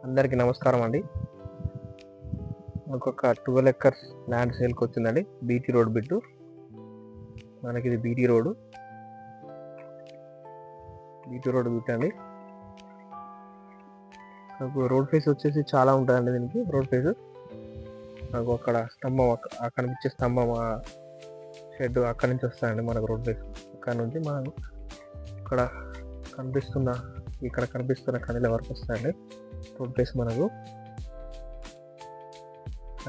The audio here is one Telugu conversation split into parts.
అందరికీ నమస్కారం అండి. మనకు ఒక 12 ఎకర్స్ ల్యాండ్ సేల్కి వచ్చిందండి. BT road bit. మనకి ఇది బీటీ రోడ్ బిట్ అండి. నాకు రోడ్ ఫేస్ వచ్చేసి చాలా ఉంటుందండి. దీనికి రోడ్ ఫేస్ నాకు అక్కడ స్తంభం కనిపించే స్తంభం షెడ్ అక్కడి నుంచి వస్తాయండి. మనకు రోడ్ ఫేస్ అక్కడ నుంచి మనం ఇక్కడ కనిపిస్తున్న కనీల వరకు వస్తాయండి. రోడ్ ఫేస్ మనకు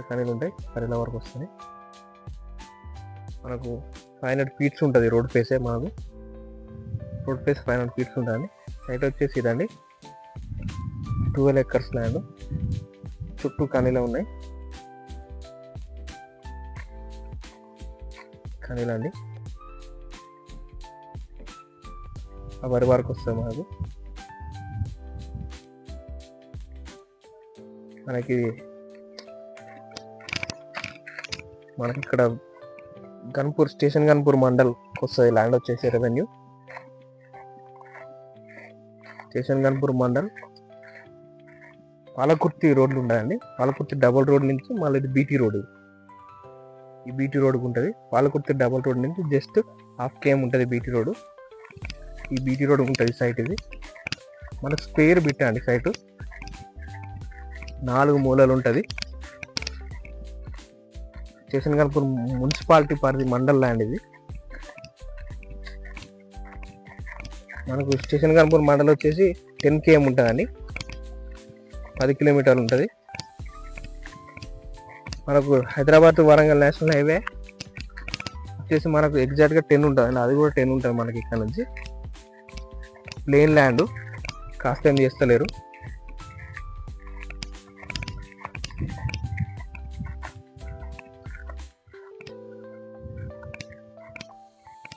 కనీలు ఉంటాయి, కనీల వరకు వస్తాయి. మనకు 500 ఫీట్స్ ఉంటుంది రోడ్ ఫేసే. మనకు రోడ్ ఫేస్ 500 ఫీట్స్ ఉంటుందండి. సైట్ వచ్చేసి ఇదండి. 12 ఎకర్స్ ల్యాండ్, చుట్టూ కనీలు ఉన్నాయి. కనీలు అండి వరి వరకు వస్తాయి. మనకి ఇక్కడ స్టేషన్ గన్పూర్ మండల్కి వస్తుంది ల్యాండ్ వచ్చేసి. రెవెన్యూ స్టేషన్ గన్పూర్ మండల్ పాలకుర్తి రోడ్లు ఉంటాయండి. పాలకుర్తి డబుల్ రోడ్ నుంచి మళ్ళీ ఇది బీటీ రోడ్. ఈ బీటీ రోడ్కి ఉంటుంది. పాలకుర్తి డబుల్ రోడ్ నుంచి జస్ట్ 1/2 km ఉంటుంది బీటీ రోడ్. ఈ బీటీ రోడ్ ఉంటుంది సైట్. ఇది మన స్క్వేర్ బిట్ అండి. సైటు 4 మూలలు ఉంటుంది. స్టేషన్ గన్పూర్ మున్సిపాలిటీ పరిధి మండల్ ల్యాండ్ ఇది. మనకు స్టేషన్ గన్పూర్ మండల్ వచ్చేసి 10 km ఉంటుందండి. 10 కిలోమీటర్లు ఉంటుంది. మనకు హైదరాబాద్ వరంగల్ నేషనల్ హైవే వచ్చేసి మనకు ఎగ్జాక్ట్గా 10 ఉంటుందండి. అది కూడా 10 ఉంటుంది మనకి. ఇక్కడ నుంచి ప్లేన్ ల్యాండ్, కాస్త ఏం చేస్తలేరు.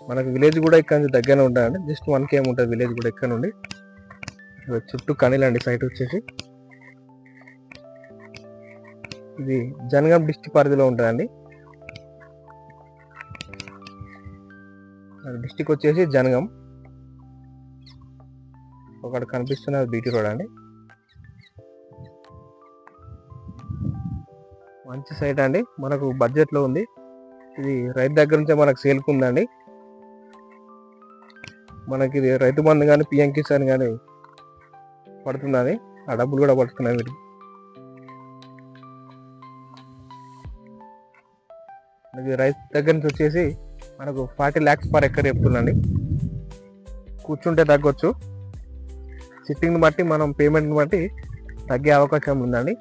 మనకు విలేజ్ కూడా ఇక్కడ నుంచి దగ్గరనే ఉంటుందండి. జస్ట్ 1 km ఉంటుంది విలేజ్ కూడా ఇక్కడ నుండి. చుట్టూ కనీలండి సైట్ వచ్చేసి. ఇది జనగాం డిస్ట్రిక్ట్ పరిధిలో ఉంటుందండి. డిస్ట్రిక్ట్ వచ్చేసి జనగాం. ఒకటి కనిపిస్తున్న బీటీ రోడ్ అండి. మంచి సైట్ అండి. మనకు బడ్జెట్లో ఉంది. ఇది రైతు దగ్గర నుంచే మనకు సేల్కి ఉందండి. మనకి ఇది రైతు బంధు కానీ పిఎం కిసాన్ కానీ పడుతుందని, ఆ డబ్బులు కూడా పడుతున్నాయి వీటికి. మనకి రైతు దగ్గర నుంచి వచ్చేసి మనకు 40 lakhs per acre చెప్తుందండి. కూర్చుంటే తగ్గొచ్చు. సిట్టింగ్ని బట్టి మనం పేమెంట్ని బట్టి తగ్గే అవకాశం ఉందండి.